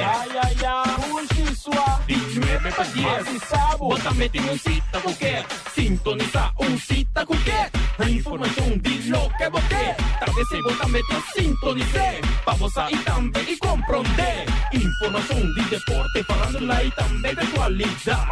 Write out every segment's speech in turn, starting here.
Ay, ay, ay, un chisua. 19 pa' 10. Asisabo. Bótame un cita cualquier. Sintoniza un cita cualquier. La información, di lo que boté. Tarde se bótame sintonicé. Vamos a ir también y comprender. Información di deporte, farándula y también de actualidad.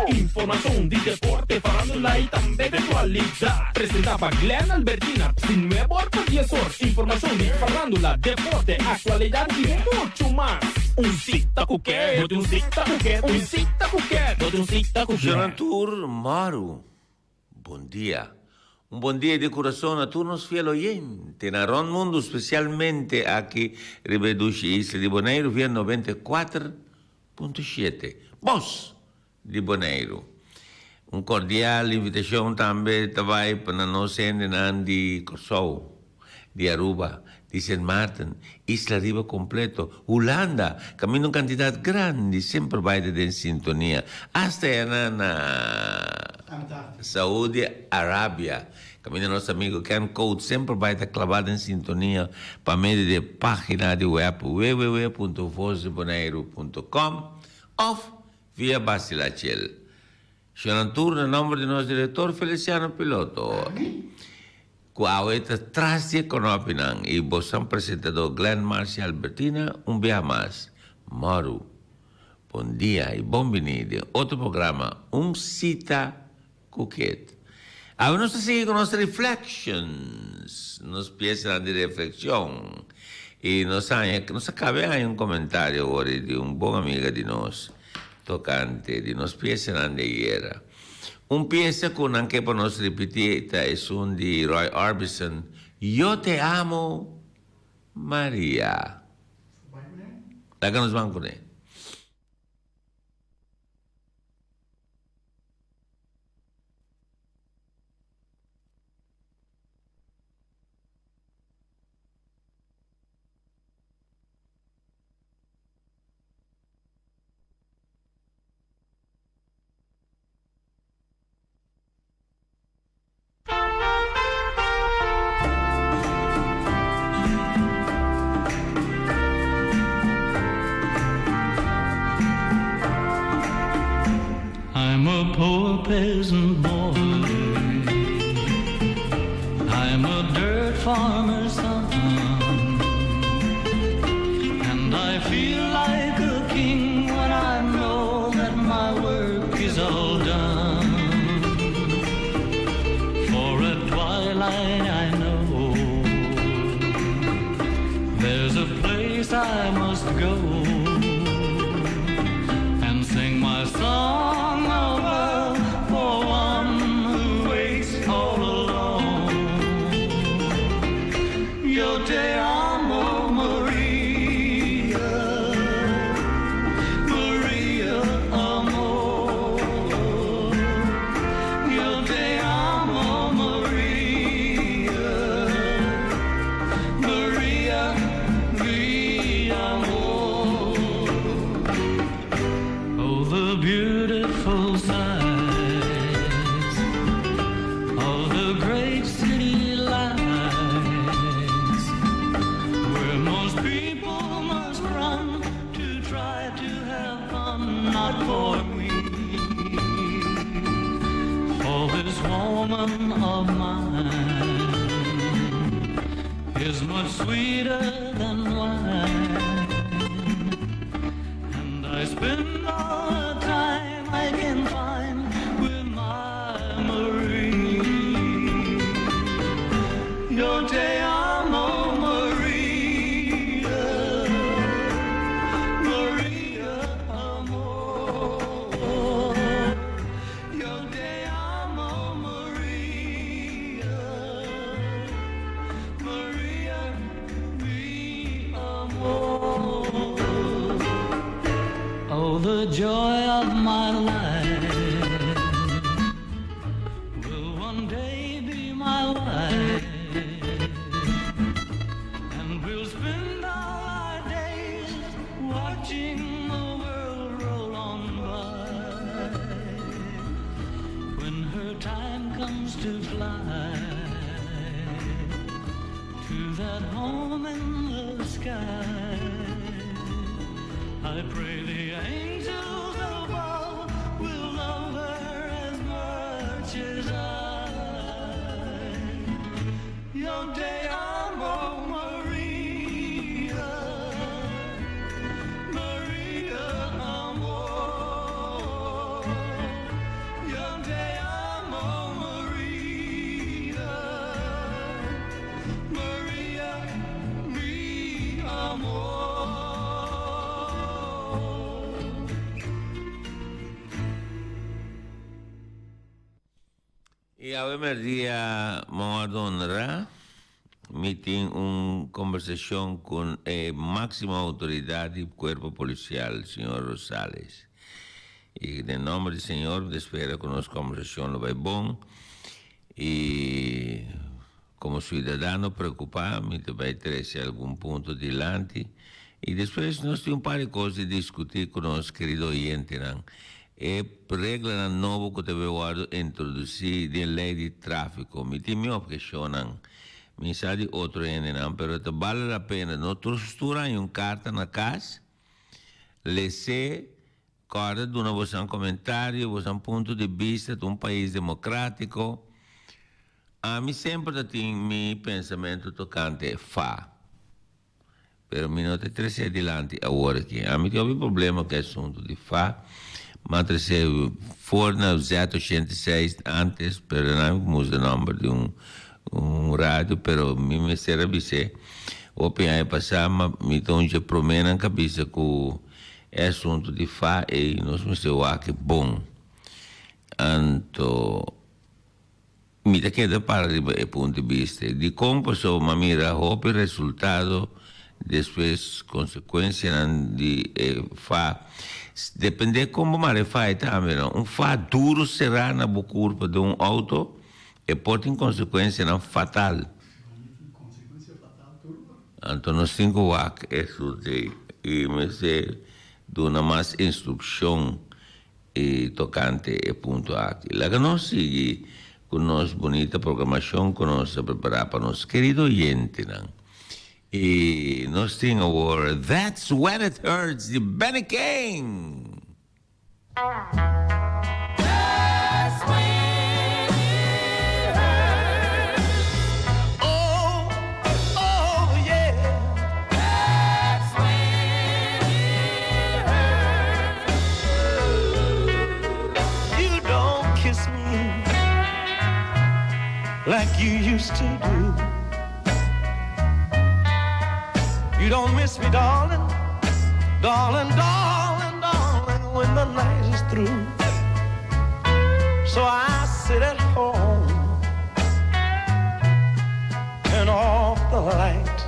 Información di deporte, farándula y también de actualidad. Presentaba Glenn Albertina, sin nuevo por 10 horas. Información di farándula, deporte, actualidad y mucho más. Un cita cuquet, un cita cuquet, un cita cuquet, un cita cuquet. Jonathan Maru, bom dia. Um bom dia de coração a todos os fiel oyentes. Na Ron Mundo, especialmente aqui, Ribeduche Isla de Bonaire, via 94.7. Bos de Bonaire. Um cordial invitação também vai para nós de Corsou, de Aruba, de St. Martin, Isla Riba completo, Holanda, caminho uma quantidade grande, sempre vai em sintonia. Hasta na Saúde Arábia, caminho nosso amigo Ken Code, sempre vai estar clavado em sintonia para meio de página de web www.vozebonaire.com ou via Basilachel. Jonathan, no nome de nosso diretor Feliciano Piloto. Qual é a traje com a opinião e você apresentador Glenn Marcia Albertina, dia mais. Maru, bom dia e bem-vindo a outro programa, Cita Cuquet. Agora nós seguimos com nossas reflections, nos piezas de reflexão. E nos acaba aí comentário agora de bom amigo de nós, tocante, de nos piezas de era. Pieza con anche per nos ripetita è un di Roy Orbison, Io te amo, Maria. La che nos van con él. Poor peasant boy, I'm a dirt farmer's son, and I feel like a king when I know that my work is all done. For at twilight I know there's a place I must go and sing my song. Sweeter than wine, and I spend all the time I can find with my Marie. Yo te amo, Maria, Maria amor. Yo te amo, Maria, Maria. Oh, the joy of my life will one day be my wife, and we'll spend all our days watching the world roll on by. When her time comes to fly to that home in the sky, I pray the angels above will love her as much as I. Young Te Amo Maria, Maria amor. Young Te Amo Maria, Maria mi amor. E a Maria Moadonra meeting uma conversação com a máxima autoridade do corpo policial, senhor Rosales. E, em nome do senhor, espero que nossa conversação vai bom. E, como cidadão preocupado, me vai trazer algum ponto adiante. E depois nós temos um par de coisas a discutir com nosso querido oyente. É regra nova que eu vou introduzir de lei de tráfico. Me tem minha objeção. Me sabe outro ainda, mas vale a pena. Nós estruturamos carta na casa, lecer, cada de uma voz comentário, voz ponto de vista de país democrático. A mim sempre tem meu pensamento tocante FA. Pero me não te trazer adiante agora aqui. A mim tem um problema com o assunto de FA. Mas trazer fora na Z86 antes, pero não muda o número de rádio, pero me será bise. O penhar passar, mas me dão já promena na cabeça que o assunto de FA e nós me sei que bom. Então, me dá que para o ponto de vista de como passou uma mira o resultado, depois consequência de FA. Depende como mare faz também, fa duro será na curva de auto e pode ter consequência fatal. Então nós temos que isso e me ser de uma mais instrução e tocante e ponto aqui. Lá que nós sigue com nossa bonita programação que nós preparar para nosso querido oyente, E nós temos agora That's When It Hurts, de Benny King. That's when it hurts. Oh, oh yeah. That's when it hurts. You don't kiss me like you used to do. You don't miss me, darling, darling, darling, darling, when the night is through. So I sit at home, turn off the light.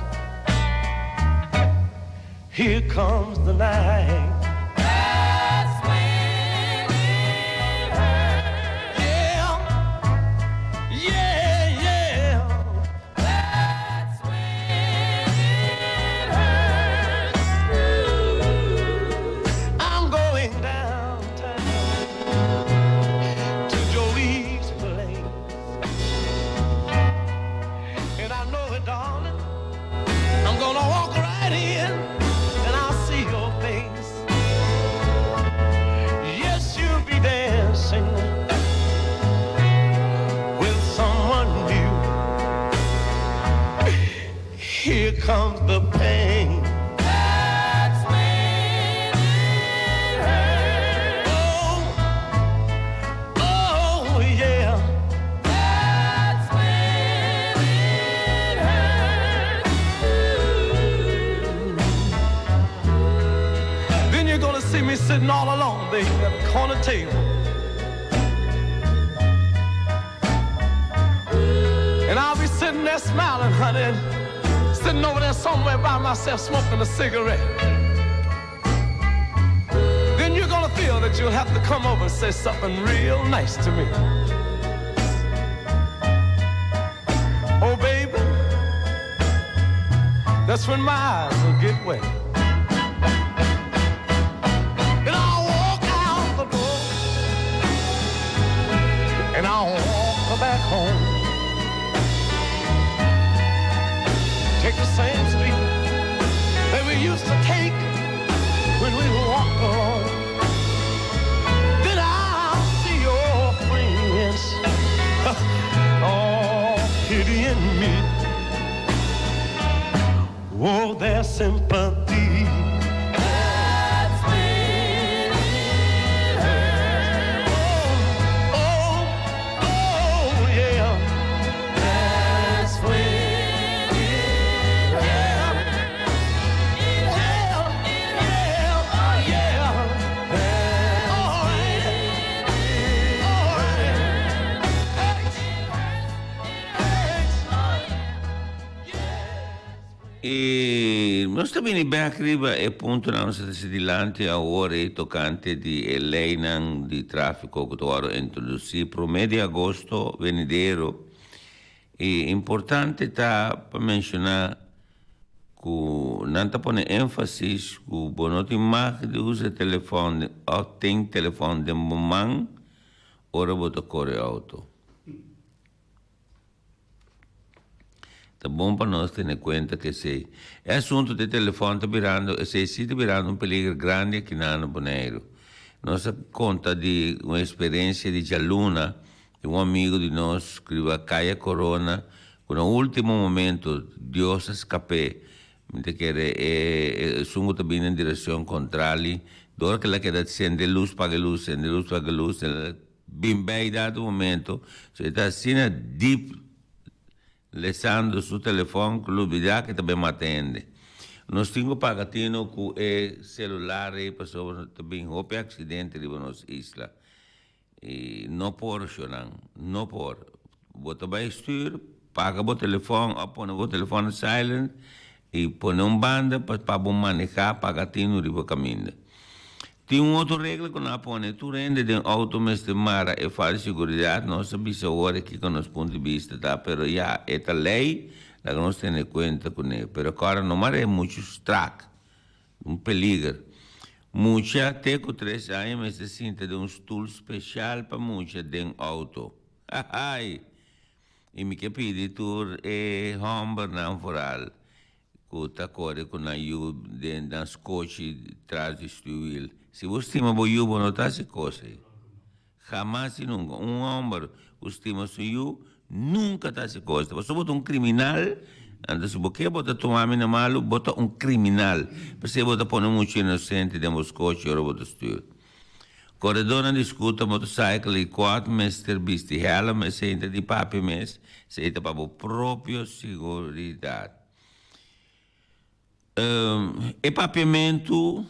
Here comes the night. That's when it hurts. Yeah, yeah, yeah. That's when it hurts. I'm going downtown to Joey's place, and I know it, darling. I'm gonna walk right in, and I'll see your face. Yes, you'll be dancing with someone new. Here comes the pain. That's when it hurts. Oh, oh yeah. That's when it hurts. Then you're gonna see me sitting all alone, baby, at a corner table. And I'll be sitting there smiling, honey, sitting over there somewhere by myself smoking a cigarette. Then you're gonna feel that you'll have to come over and say something real nice to me. Oh, baby, that's when my eyes will get wet. And I'll walk out the door, and I'll walk back home. Take the same street that we used to take when we pity in me. Oh, there's sympathy. That's when it hurts. Oh, oh, yeah. That's when it hurts. It hurts. It hurts. Oh yeah. All right. All right. E nós também bem arriba é ponto na nossa sedilante a hora tocante de lei de tráfico que agora introduzir para o mês de agosto venidero. E importante tá para mencionar que não tá pondo ênfase que o não tem mais de usa telefone ou tem telefone de mamãe ou bota corre auto. Tá bom para nós ter em conta que se é assunto de telefone está virando, se está virando um perigo grande aqui no Bonaire. Nossa conta de uma experiência de Jaluna, de um amigo de nós que vai cair corona, que no último momento Deus escapou, me quer sungo está vindo em direção contrária, dora que ela quer acender luz, paga luz, acender luz, paga luz, bem bem dado momento, se está assim deep lesando su telefone con l'ubità che também atende. Nós temos pagatino com o celular e passou também o acidente de nossa isla. E não por chorar, não por. Bota bem styr, paga o telefone, põe o telefone silent e põe banda para manejar pagatino de caminho. Tem outra regra que nós põe, tu rende de auto mestemara e faz segurança, nós sabemos agora aqui com nosso ponto de vista, tá? Pero já, esta lei, que nós temos em conta com ele. Pero agora não é muito strack, um peligro. Muita, até com 3 anos, mas se sente de um stool especial para muita de auto. Ai! E me que pedi tu homem não foral, que está correndo com a yu, nas coches, atrás do stuil. Se você estima o yubo, não está se coisa. Jamais e nunca. Um homem estima o yubo, nunca está se coisa. Você bota criminal, anda se você bota tomar na malo, bota criminal. Você bota pôr muito inocente dentro dos coches, ou bota stuil. Corredor não discuta motociclo e 4 meses ter visto ela, mas se entra de papi mês, se entra para a própria segurança. E papiamento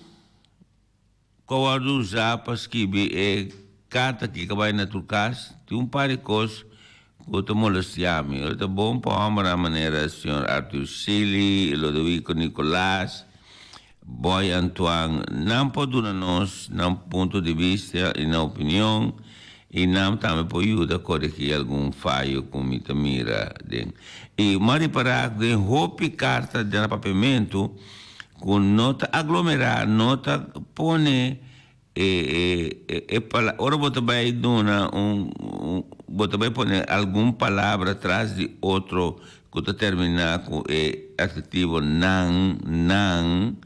que usar para escrever carta que vai na tua casa, tem um par de coisas que eu te molestiamo. Eu estou bom para a maneira, senhor Arthur Sili, Lodovico Nicolás, Boy Antoine, não pode dar nós, não ponto de vista e na opinião, e não também pode ajudar a corrigir algum falho com a mira. E mais para que roupe carta de papiamento, com nota aglomerar, nota pone ora você vai dar você vai pôr alguma palavra atrás de outro que está terminar com adjetivo não,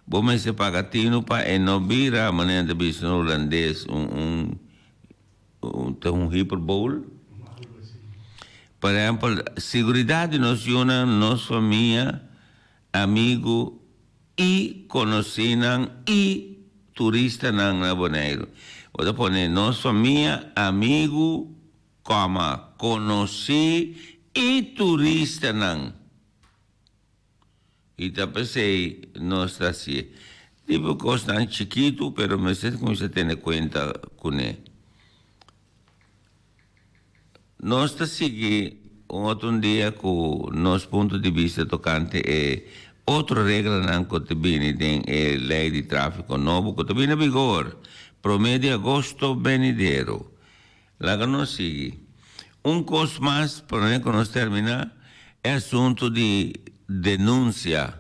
vamos se pagatino para não vira a maneira de dizer no holandês um hyperbole. Por exemplo, segurança nos une, nossa família, amigo e conheciam e turista na Bonaire. Vou pôr nossa família, amigo, coma, conheci e turista não. E pensei, nós está assim. Tipo, coisa chiquito, pero me sei como você tem conta com ele. Nós está seguindo outro dia com nosso ponto de vista tocante outra regra não que viene tem lei de tráfico novo que viene em vigor promedio de agosto venidero. Lá que nós sigue. Coisa mais para que nós terminar é assunto de denúncia.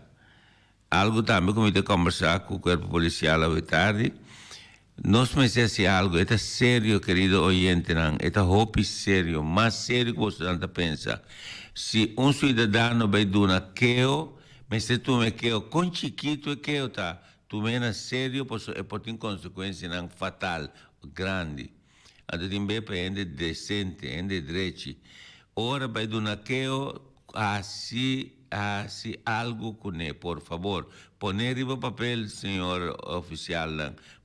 Algo também como eu conversar com o corpo policial à tarde. Nós pensamos algo, é sério, querido oyente, é hobby sério, mais sério que você não pensa. Se cidadão vai dar queo, mas se tu me queo com chiquito queo tá, tu me na sério, pode ter consequência fatal, grande. Então, também depende decente, de direito. ora vai do naqueo assim algo com ele, por favor. Poner o papel, senhor oficial,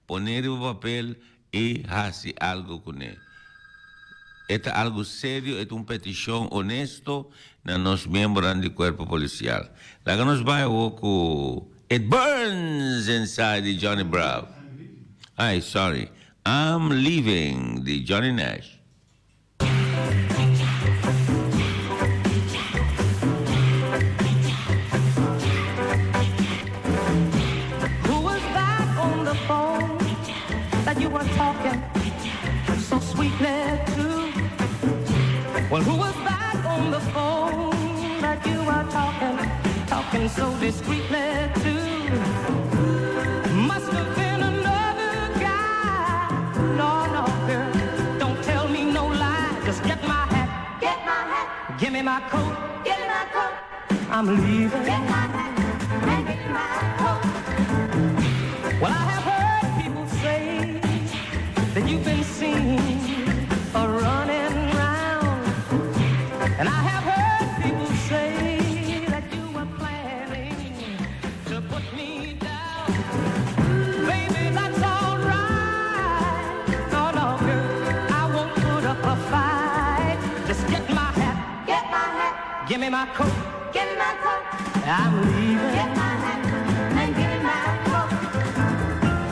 poner o papel e assim algo com ele. É algo sério, é uma petição honesto na nos membros do corpo policial. Lá que nós vai com It Burns Inside de Johnny Bravo. Sorry. I'm Leaving de Johnny Nash. Who was that on the phone that you were talking so sweetly to? Well, who was that on the phone that you were talking so discreetly to? Must have been another guy. No, girl, don't tell me no lie. Just get my hat, give me my coat, I'm leaving. Get my hat and give me my coat. Well, I have heard people say that you've been seen running round, and I have heard people say that you were planning to put me down. Baby, that's all right. No, girl, I won't put up a fight. Just get my hat, give me my coat, I'm leaving. Get my hat and give me my coat.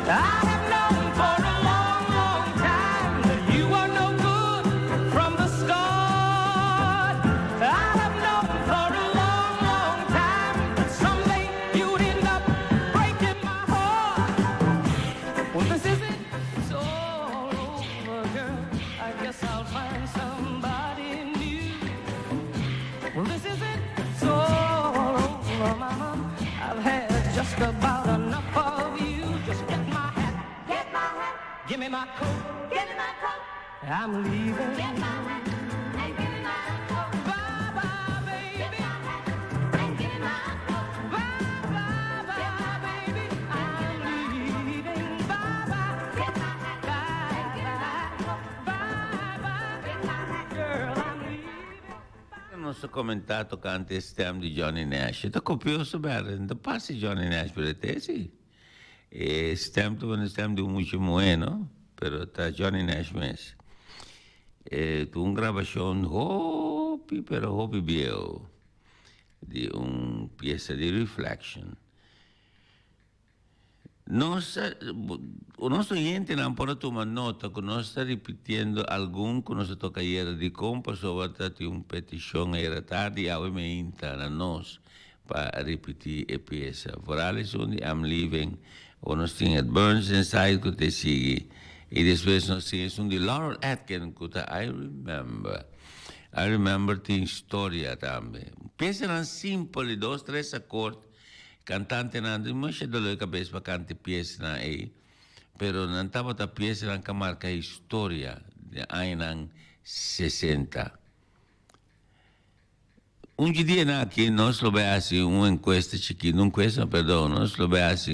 I have known for a long, long time that you were no good from the start. I have known for a long, long time that someday you'd end up breaking my heart. Well, this is it. It's all over, girl. I guess I'll find somebody new. Well, this is it. It's all over, mama. I've had just about enough of you. Just get my hat, give me my coat, I'm leaving. Get my hat and give me my coat. Bye, baby. Get my hat and give me my coat. Bye, baby. I'm leaving. Bye. Get my hat and give me my coat. Bye. Get my hat, girl, I'm leaving. Non so commentato cante stem di Johnny Nash. Da copioso bene, da passi Johnny Nash per te, sì. E stem di un mucho bueno, pero ta Johnny Nash mes. E tu un grabación hopi viejo di un pieza di Reflection. O nostro oyente non può tomare nota che non sta ripetendo alcun che non si tocca ieri di compa, soprattutto un petizione era tardi, aveva inta a nos per ripetere la pieza. Vorale sono I'm Leaving, o non stiamo It Burns Inside che te sigui, e después non stiamo di Laurel Atkins che I remember ti storia tambe. Pieza erano simpoli, 2-3 accordi, cantante non c'è dolore cabeça para cantar pieza na aí, pero não estava a pieza na que marca a história de anos 60. Dia na aqui nós lo vemos uma encuesta chiquita, nós lo vemos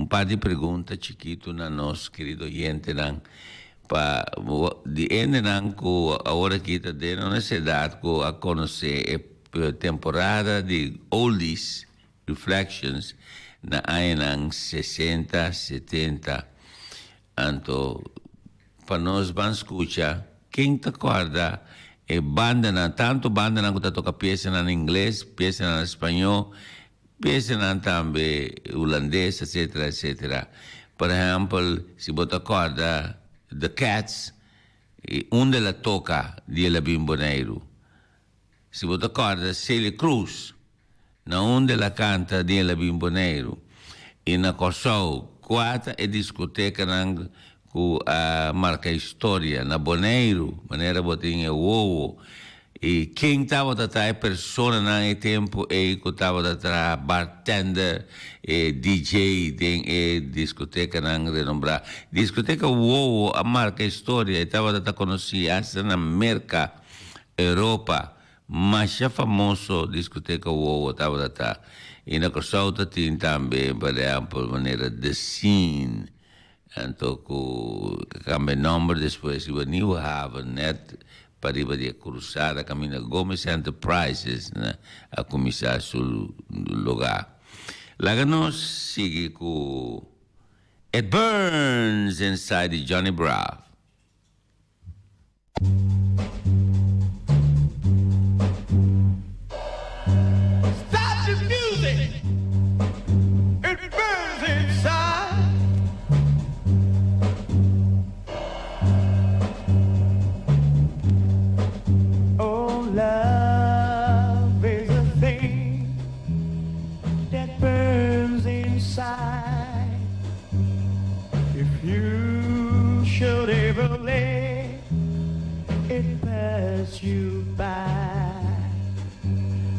par de perguntas chiquito na nosso querido oyente nan pa de ende nan ko agora que está dando necessidade ko a conhecer temporada de Oldies Reflections na anos 60, 70. Então, para nós vamos escutar, quem te acorda é banda, tanto banda que toca peça em inglês, peça em espanhol, peça também holandês, etc, etc. Por exemplo, se você acorda The Cats, onde ela toca, de La Bimboneiro. Se você acorda Celia Cruz, na onde ela canta de La Bimboneiro, e na Corsol, 4 é discoteca com a marca História, na Boneiro, maneira botinha Uou, e quem estava atrás, pessoa naquele tempo, e que estava atrás, bartender, DJ, de discoteca renombrada. Discoteca Uou, a marca História, estava atrás conhecida na América, Europa, mas já famoso discoteca Uou, estava atrás. E na Corsol tinha também, por exemplo, maneira The Scene. Então, com o nome depois, o New Haven, net para de cruzada caminha Gomes Enterprises, né, a começar sul lugar. Lá nós sigue com It Burns Inside Johnny Bravo. Stop the music. It burns inside. Oh, love is a thing that burns inside. If you should ever let it pass you by.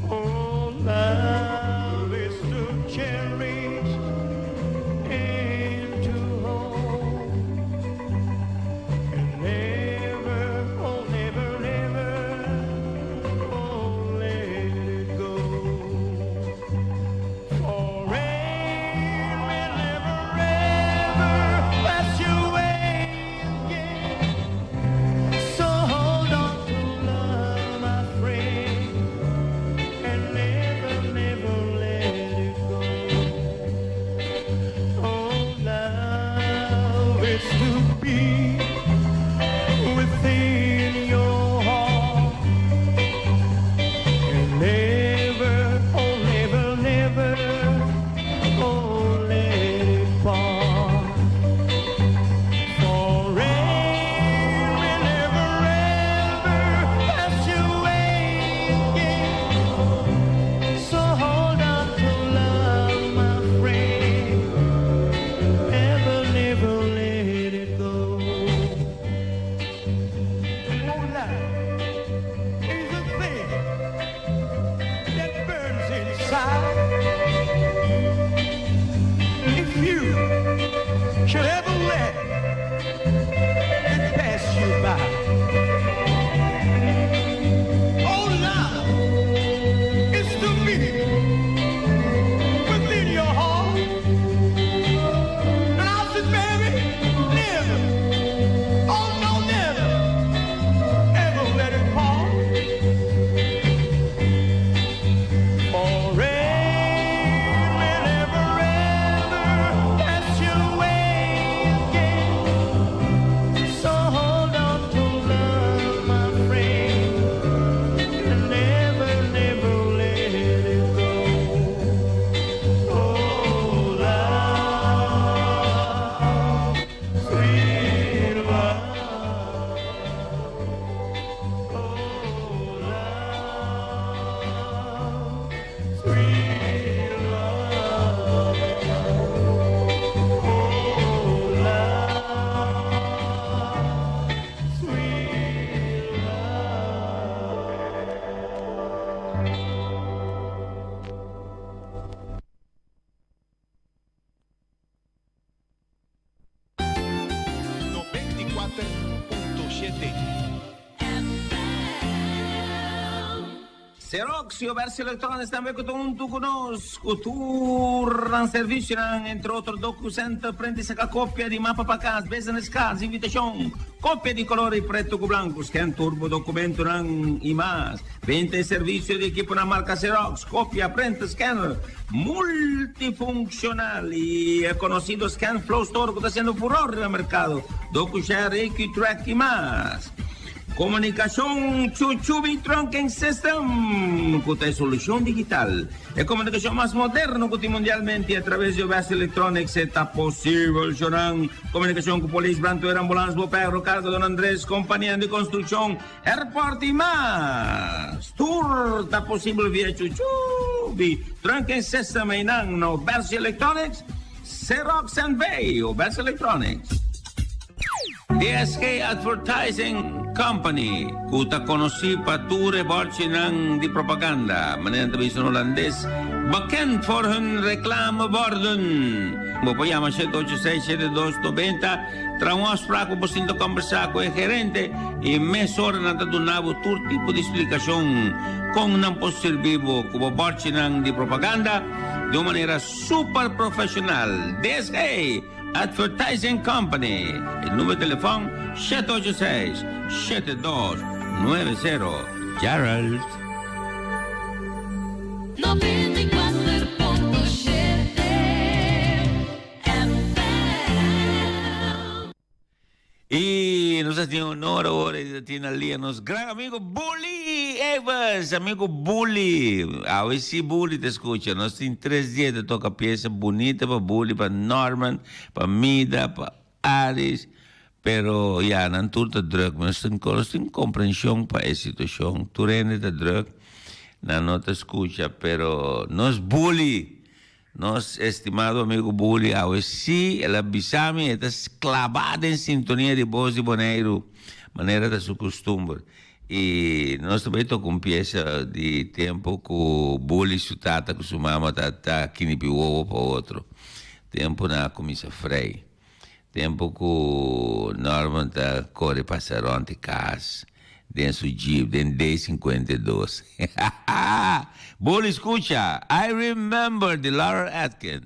Oh, love is to cherish and to hold, and never, oh, never, never, oh, let it go. For rain will never, ever pass you away again. So hold on to love, my friend, and never, never let it go. Oh, love is to be within your heart, and never, oh, never, never, oh, let it part. For rain will never, ever pass you away again. So hold on to love, my friend, never, never let it go. Oh, love is a thing that burns inside. If you should ever let it pass you by. Oh, love is to be within your heart. And I said, baby, never, oh no, never, ever let it part. For rain will never, ever pass you away again. So hold on to love, my friend, and never, never let it go. Oh, love, sweet love. Oh, love, sweet love. Oh, love, sweet love. 94.7 Xerox e o verso elettronico também junto conosco. Tour in servizio, entre outros documenti, prendi-se a cópia di mappa para casa, business cards, invitation, cópia di colori preto con blanco, scan turbo documento non imas, vende servizio di equipo na marca Xerox, copia, print, scanner, multifunzionali, è conosciuto Scan Flow Store che sta haciendo furore nel mercato, DocuShare, EQ-Track y más. Comunicación Chuchubi Trunking System, con tu solución digital. La comunicación más moderna que mundialmente a través de Obas Electronics está posible. Joran comunicación con Police, Branto, Ambulance, Boperro, Cargo, Don Andrés, compañía de construcción, Airport y más. Tour está posible vía Chuchubi Trunking System en Obas Electronics, Xerox and Bay, Obas Electronics. DSK Advertising Company, kuta konosi pature borchinang di propaganda, manen television holandés, bekend voor hun reclameborden. Bopayama 786-7290, trouwens sprake op de conversatie con el gerente y mes ora na donavo todo tipo de explicación con non può servivo como borchinang di propaganda de una manera super profesional. DSK Advertising Company. El número de teléfono 786-72 90, Gerald. 94.7 FM. E nós temos uma hora de ter ali nosso grande amigo Bully Evans, amigo Bully. Esse Bully te escuta. Nós temos 3 dias de tocar peça bonita para Bully, para Norman, para Mida, para Aris. Pero ja, não tudo druk, mas tem compreensão para essa situação. Tu rende de druk, não te escuta, pero nós Bully, nosso estimado amigo Bully, sim, ela bisame, está clavada em sintonia de voz e boneiro, maneira de seu costume. E nós também tocamos peça de tempo que o Bully sutata, que sua mama está aqui no piuo para outro. Tempo na comissa Frei. Tempo que o Norman está corre passaram de casa, dentro do Jeep, dentro de 52. Bully, escucha. I remember the Laura Atkin.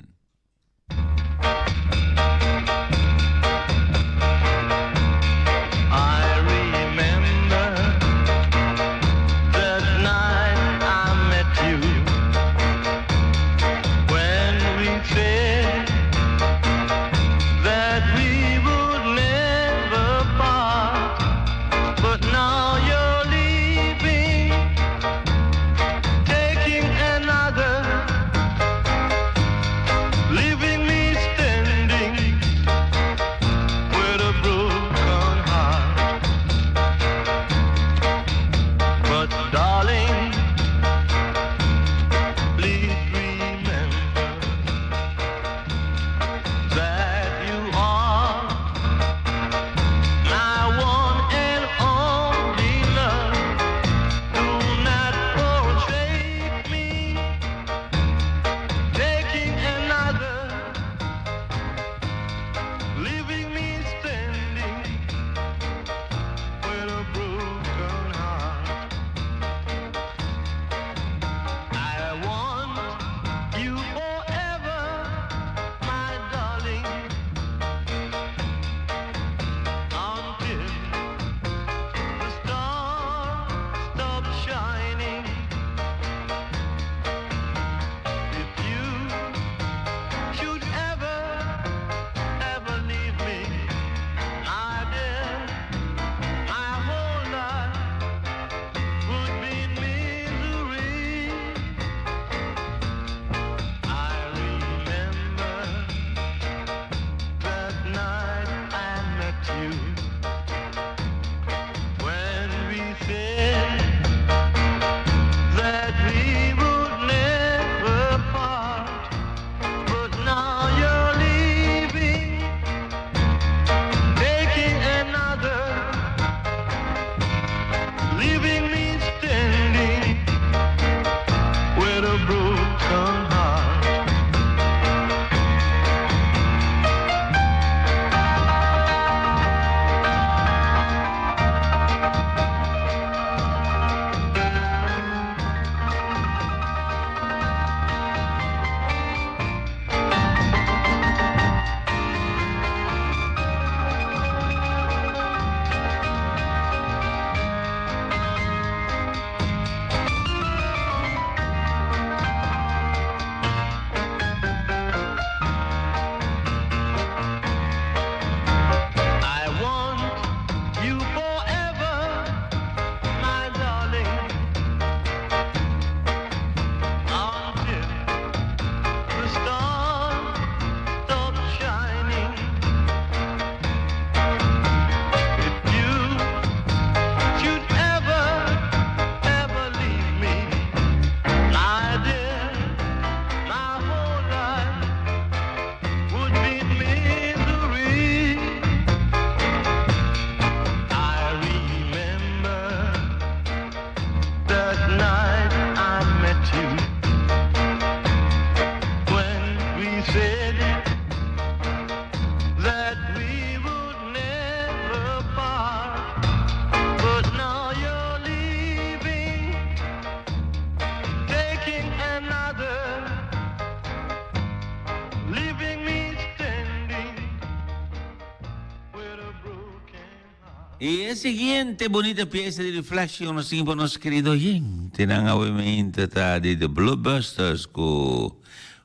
Y el siguiente bonita pieza de reflexión nos para nos querido oyente, obviamente está de The Bluebusters con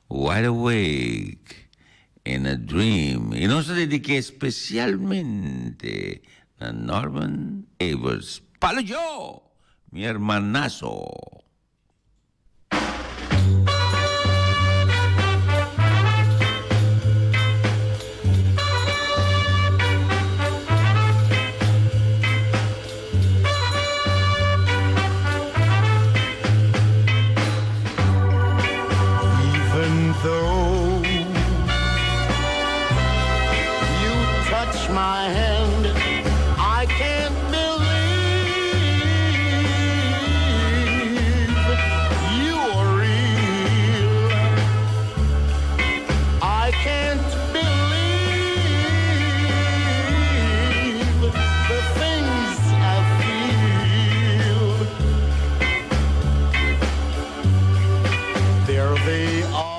Wide Awake in a Dream. Y nos dediqué especialmente a Norman Evers. ¡Palo yo! Mi hermanazo. Though you touch my hand, I can't believe you are real. I can't believe the things I feel. There they are.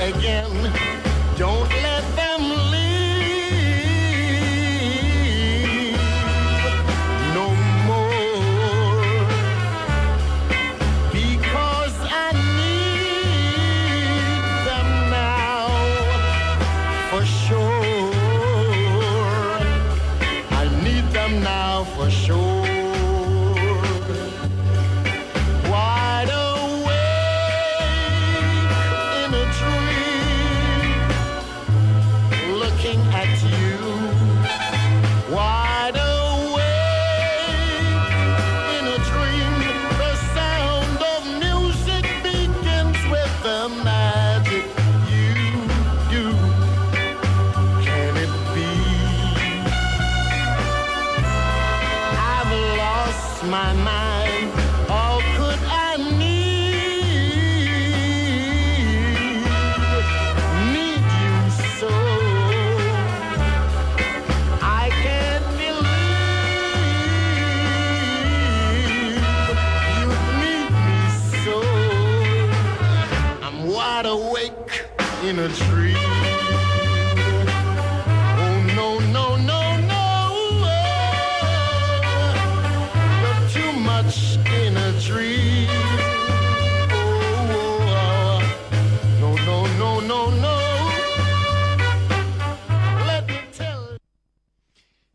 Again, don't let them leave no more, because I need them now for sure. I need them now for sure. My mind, oh, could I need you so? I can't believe you need me so. I'm wide awake in a dream. Oh, no, no, no. In a dream. Oh, no, no, no, no, no. Let me tell you.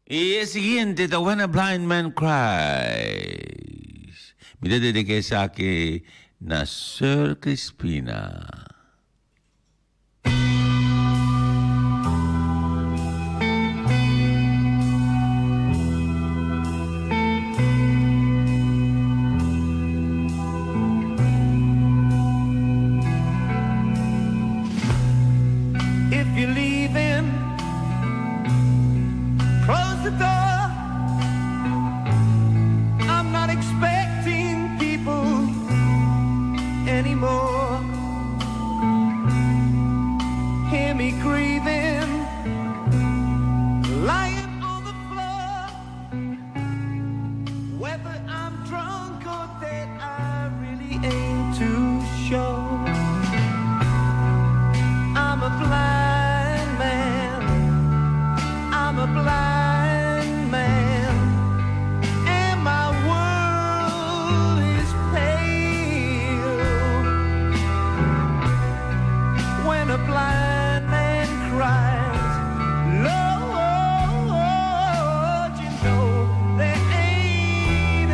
Y el siguiente, The When a Blind Man Cries. Mira desde que saque na Sir Crispina. Lord, you know there ain't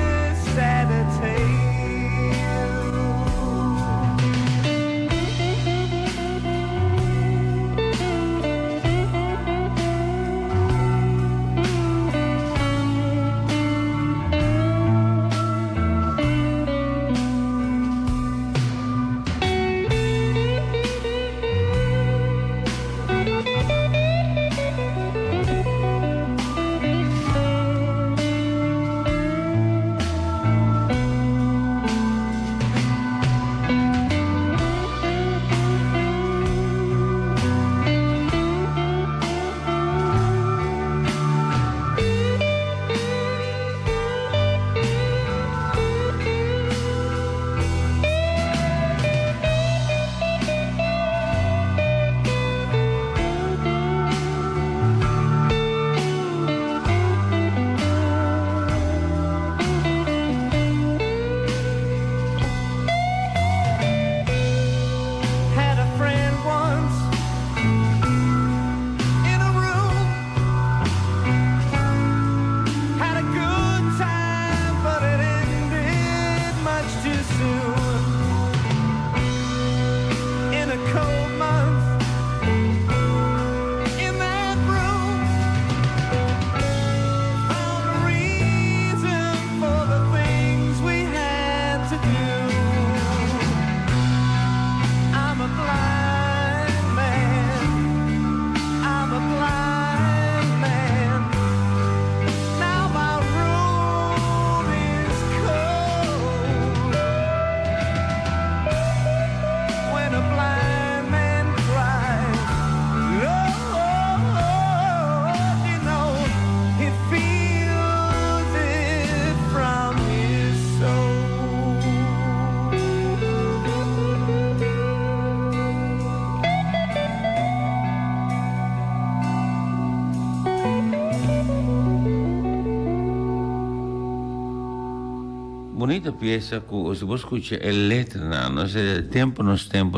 bonita pieza que se você escuta a letra, não sei, tempo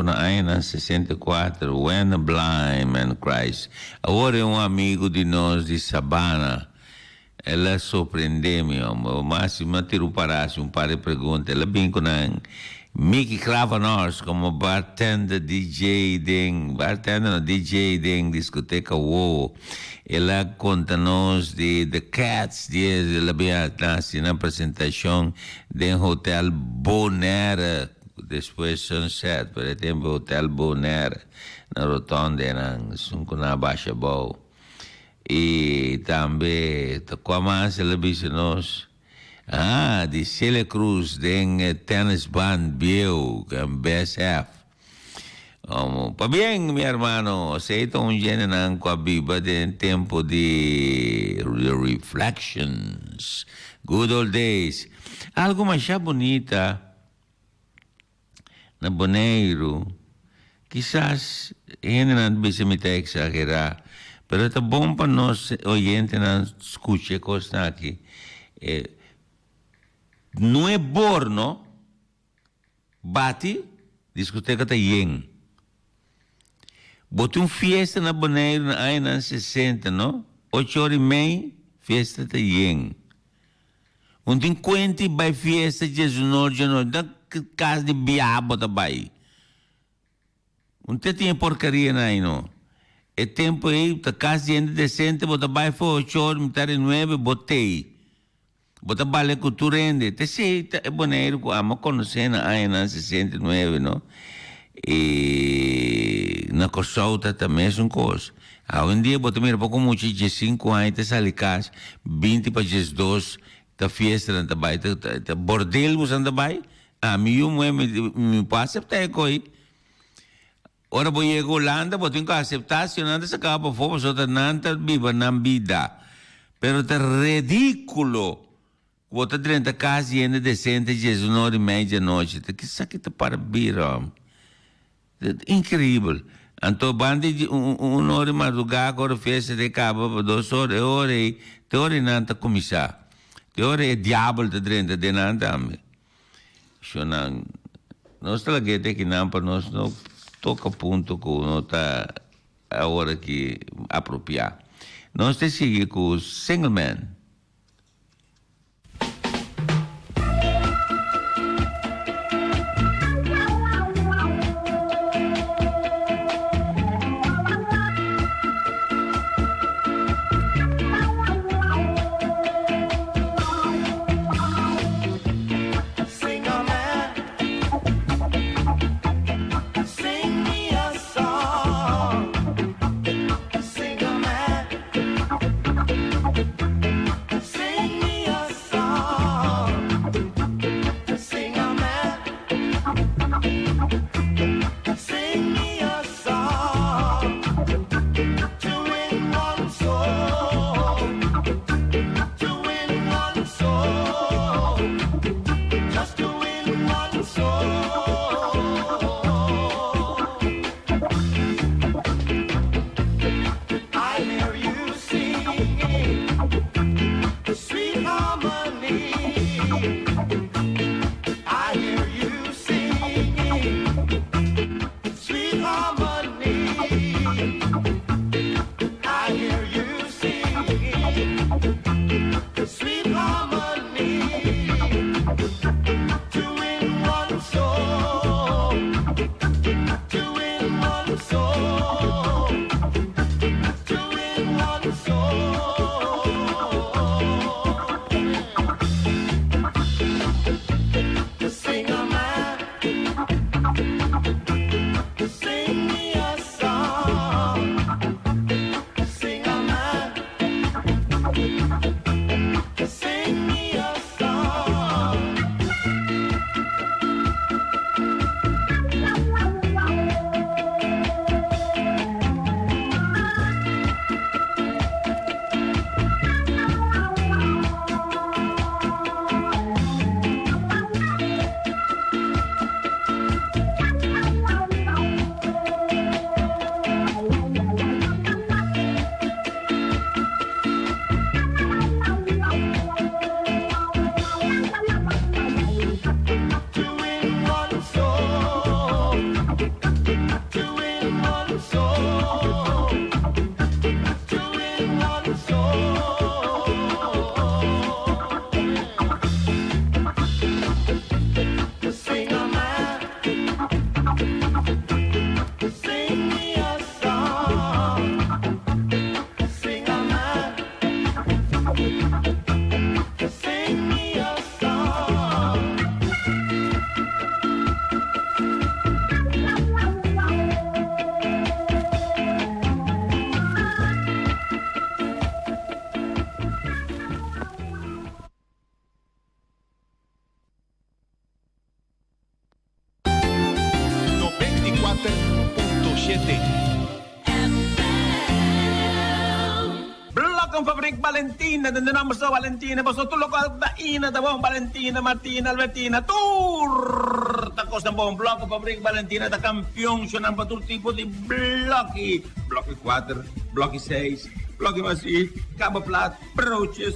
na Aina 64, When a Blind Man Cries. Agora é amigo de nós de Sabana. Ela surpreendeu-me, o máximo tiro parasse par de perguntas. Ela vem com Mickey Clavanors como bartender DJ deng discoteca WoW. Ela conta-nos de The Cats, ela veio na apresentação de Hotel Bonaire, depois Sunset, por exemplo, Hotel Bonaire, na rotonda, na Baixa Boa. E também, com a mais, ela disse-nos, de Celia Cruz, de Tennis Band Bio, BSF. Pa bien, mi hermano, aceita gênero com a Bíblia de tempo de reflections, good old days. Algo mais bonita, na Bonaire, quizás, não deve me exagerar, pero é bom para nós, oyentes, não escutar coisas aqui. Não é borno, bate, discoteca está yen. Botou fiesta na Bonaire na Aina 60, não? 8h30, festa está yen. Tem 50 vai fiesta de Jesus, da casa de biabo também. Tem porcaria aí, não? É tempo aí, tá casa de gente decente, bota vai foi 8h, metade 9, botei. Bota bale cultura ainda. Te sei, é Bonaire, ama conhecer na Aina 69, não? E na Cossauta também é uma coisa. Um dia, bota mira, pouco muito de 5 anos, te sai casa, 20 para 12, tá festa na tabai, tá bordel você na tabai, me passa até coi. Ora vou ir a Holanda, vou ter que aceitar, se não se acaba fora, só tá nanta viva na vida. Pero tá ridículo. Vou tá dentro da casa e ainda decente, 19h30 da noite. Que isso aqui tá para vir, incrível. Então, bande de uma hora de madrugada, agora festa de cabo, 2 horas, te hora não está começar. Te hora é diabo de dentro de não também. Nós estamos aqui não para nós não toca ponto que não está a hora que apropriar. Nós temos que seguir com o Single Man. ang Fabrik Valentina, naman sa Valentina, basta tulog ka na ina, tabong Valentina, Martina, Albertina, tour! Takos ng buong block, Fabrik Valentina, ta kampiyon siya ng batul tipo di Blocky. Blocky 4, Blocky 6, Blocky Masi, Cabo Plat, Broaches,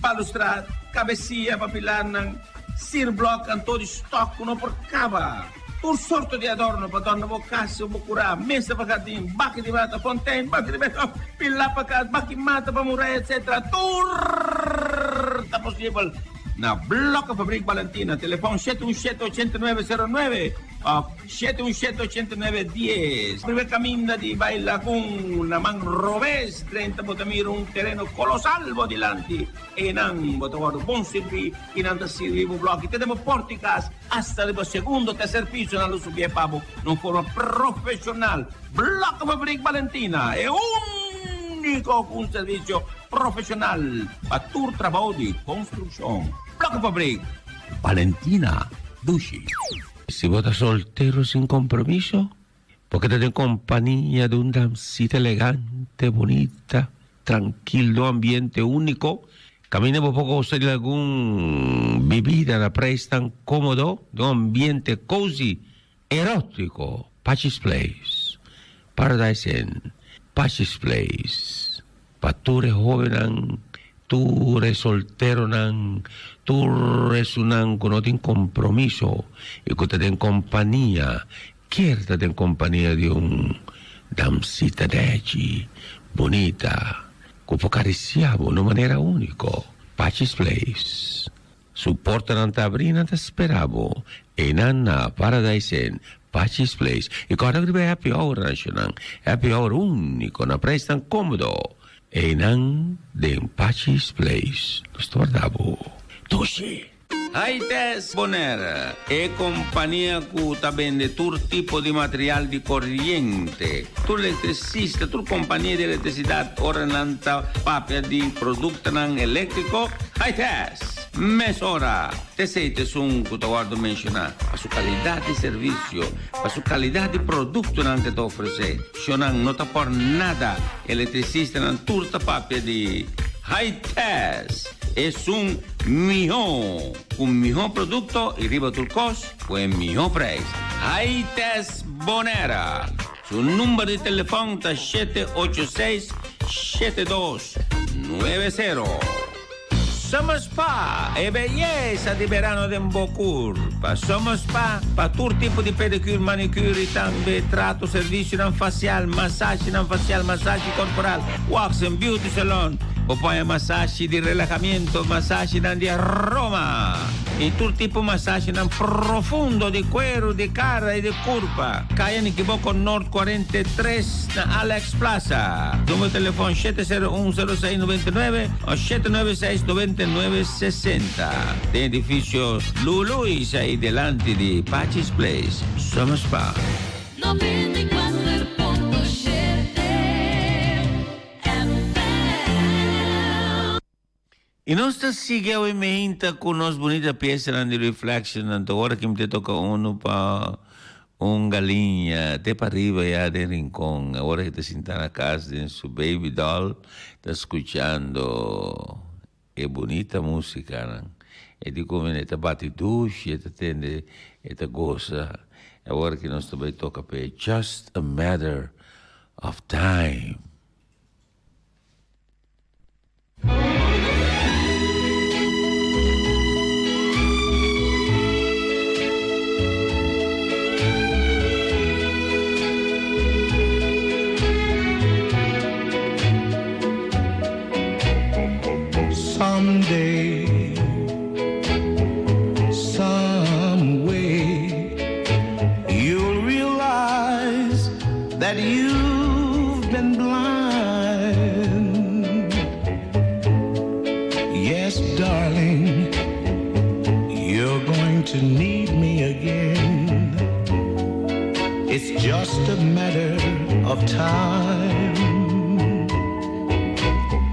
Balustrad, Cabecilla, Papilan ng Sir Block, ang todo stock, kuno por Caba. Un sorto di adorno per donna boccasse o boccurà, messa per cardin, bacchi di mata, fontaine, bacchi di mata, pilla per card, bacchi mata per murare, eccetera. Turta possible. Na blocca Fabrik Valentina, telefono 717-8909 o 717-8910. Primer camino di baila con una man rovés, 30 botamiro, un terreno colossal bodilanti e nan botaguardo buon servi in antasivi blocchi. Tenemos porticas hasta el segundo, tercer piso nello subie pavo, non forma professional. Blocca Fabrik Valentina è unico un servizio professional para tu trabajo de construcción. Bloco Fabrik Valentina Dushi. Si vos estás soltero sin compromiso, porque te den compañía de una damcita elegante, bonita, tranquilo, ambiente único, camine por poco usted algún bebida, la prestan cómodo, de un ambiente cozy, erótico, Pachis Place, Paradise Inn, Pachis Place, pa' tú eres joven, tú eres soltero, tú eres un que no tiene compromiso y que te den compañía, quédate en compañía de un damcita de allí, bonita, que può acariciar de una manera única. Pachis Place. Supporta non te abrina te speravo e nanna Paradise Inn, Pachis Place. E quando arriva happy hour national, happy hour unico, na prestan comodo. E nan de Pachis Place. Lo guardavo. Tushi. Aites Bonera è compagnia che vende tutto tipo di materiale di corriente. Tu elettricista, tu compagnia di elettricità ornanta papia di prodotto elettrico. Aites. Mesora, te siete su un che ti guardo menzionare, la sua qualità di servizio, la sua qualità di prodotto che ti offre, se non ti porta nada, elettricista non tutta papia di Aites. Es un mejor producto y riba tu costo, pues mejor precio. Aites Bonera. Su numero de teléfono es 786-7290. Somos Spa e bellezza di verano di Mbocurpa. Somos Spa per tutto tipo di pedicure, manicure, tambe, tratto, servizio non facial, massaggi corporal, wax and beauty salon. O poi massaggi di rilassamiento, massaggi di aroma. E tutto tipo massaggi profondo di cuero, di cara e di curva. Caia in Kiboko Nord 43 na Alex Plaza. Numero telefono 701-0699 o 796-9960. De edificio Luluis ahí delante di Pachis Place. Somos Spa. 94.7 E nós seguimos com nos bonita peça de reflection, agora que me toca para galinha, até para arriba já de rincón, agora que está sentado na casa de sua baby doll, está escutando bonita música, e de como ele está bate duche, está tendo, está goza, agora que nós também toca para Just a Matter of Time. Someday, some way, you'll realize that you've been blind. Yes, darling, you're going to need me again. It's just a matter of time.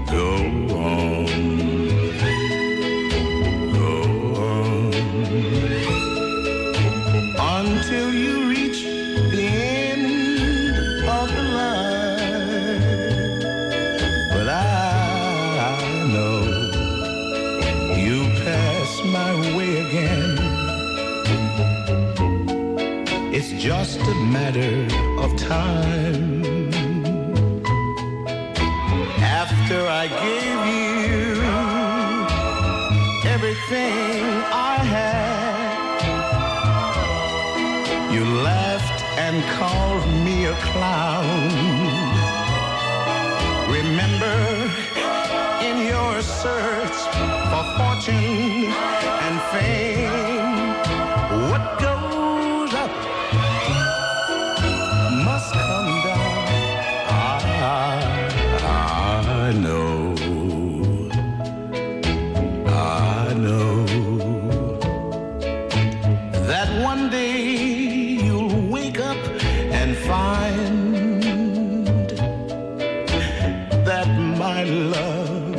Go on. Until you reach the end of the line. But I just a matter of time. After I gave you everything I had, you laughed and called me a clown. Remember, in your search for fortune and fame, what goes up must come down. I know, that one day you'll wake up and find that my love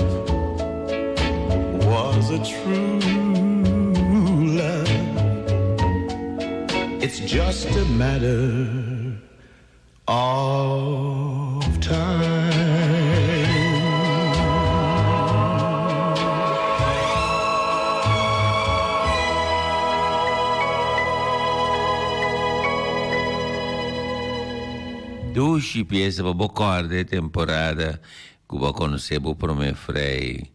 was a true love. It's just a matter of time. Dushi piesa pa bocorde temporada cuba conocebo pro me frei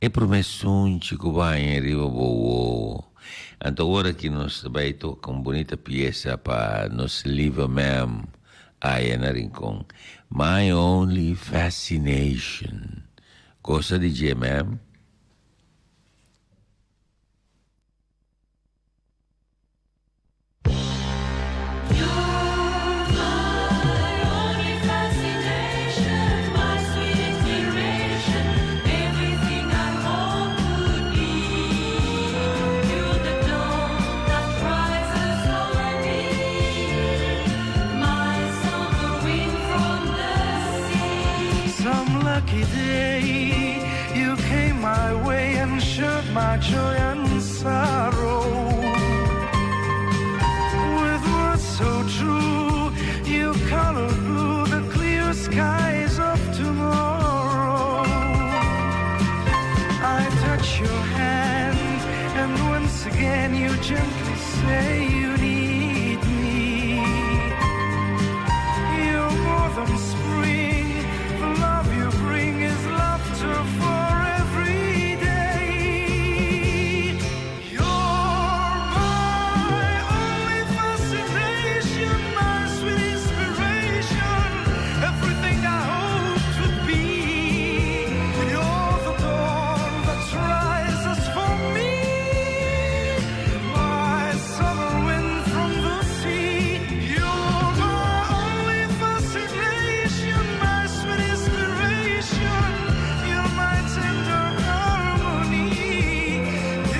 e pro me sunci cuba em riva boa. Então agora que nós vai tocar uma bonita pieza para nos livro mesmo aí na Rincon. My Only Fascination. Gosta de dizer mesmo? Day you came my way and shared my joy and sorrow with words so true. You colored blue the clear skies of tomorrow. I touch your hand and once again you gently say you need me. You're more than spring. The love you bring is laughter for every day. You're my only fascination, my sweet inspiration, everything I hoped would be. You're the dawn that rises for me, my summer wind from the sea. You're my only fascination, my sweet inspiration, you're my tender harmony.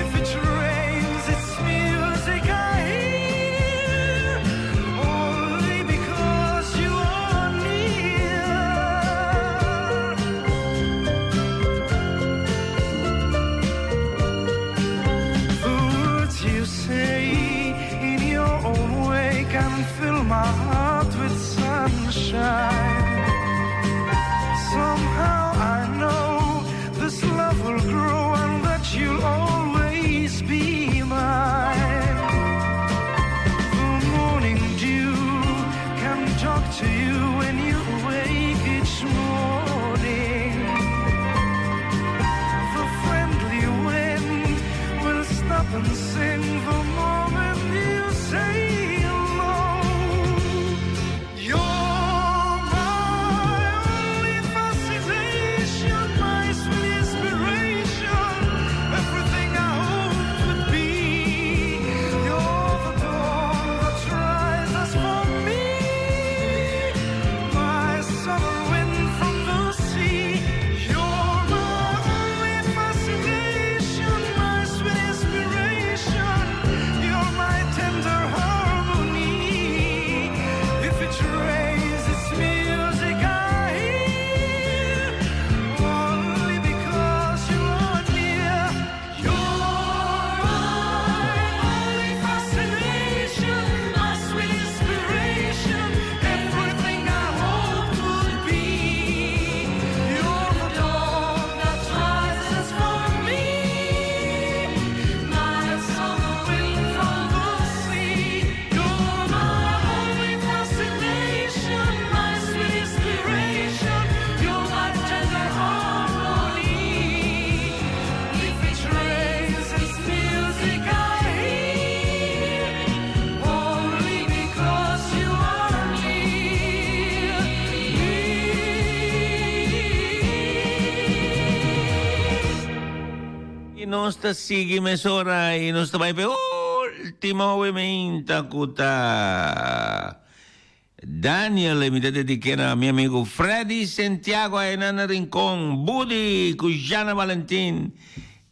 If it rains, it's music I hear, only because you are near. The words you say in your own way can fill my heart with sunshine. Somehow I know this love will grow and that you'll always be mine. The morning dew can talk to you when you wake each morning. The friendly wind will stop and sing the moment you say hello. You're my only fascination, my sweet inspiration, everything I hoped would be. You're the dawn that rises for me, my summer wind from the sea. You're my only fascination, my sweet inspiration, sta sigui mesora e non sta mai per ultimo movimento cuta. Daniel mi dedica a mio amico Freddy Santiago e Nana Rincon, Budi, Cujana Valentin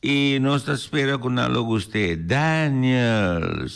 e nostra spera con la guste. Daniel.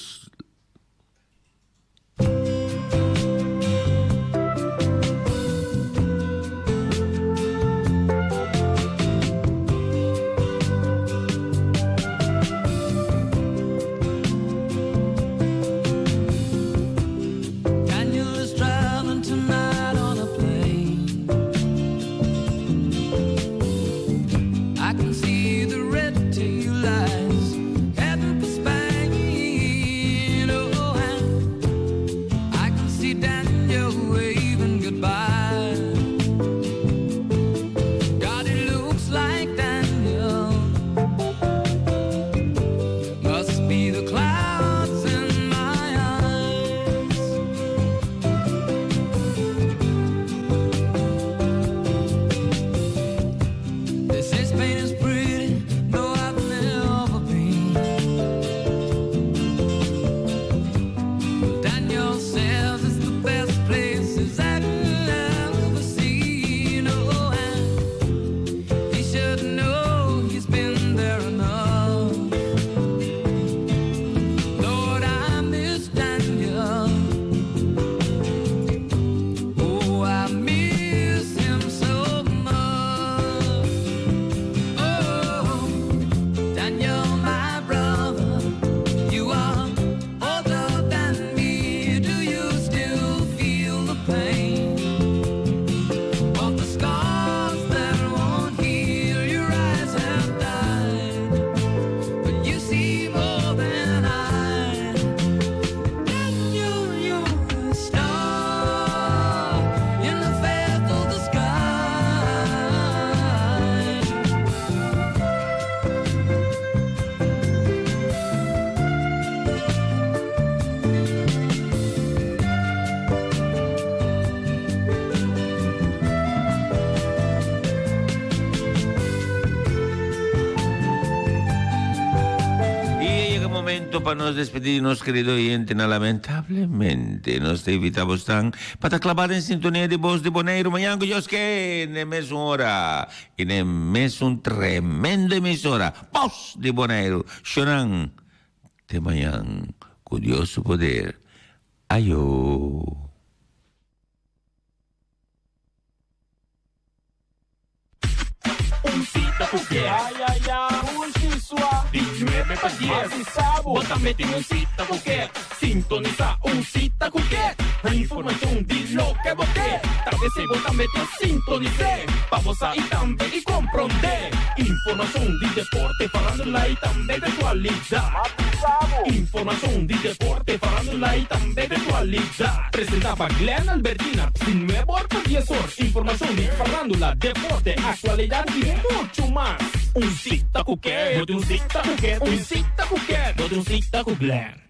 Para nos despedirnos, querido oyente, lamentablemente nos evitamos tan para clavar en sintonía de voz de Bonaire, mañana que que en mesma hora, en mesmo tremendo emisora, voz de Bonaire, Shonan, de mañana, curioso poder, ayo. Ai, ai, ai, hoje sua 29 para 10 e sábado bota-me tem cita qualquer sintoniza cita qualquer a informação de lo que você talvez se bota-me tem sintonizar para você e também e compreender informação de deporte falando lá e também de atualidade informação de deporte falando lá e também de atualidade apresentava Glenn Albertina 29 para 10 horas informação de falando lá deporte atualidade e muito mais cita qualquer, eu tenho cita qualquer, cita qualquer, eu tenho cita com Glenn.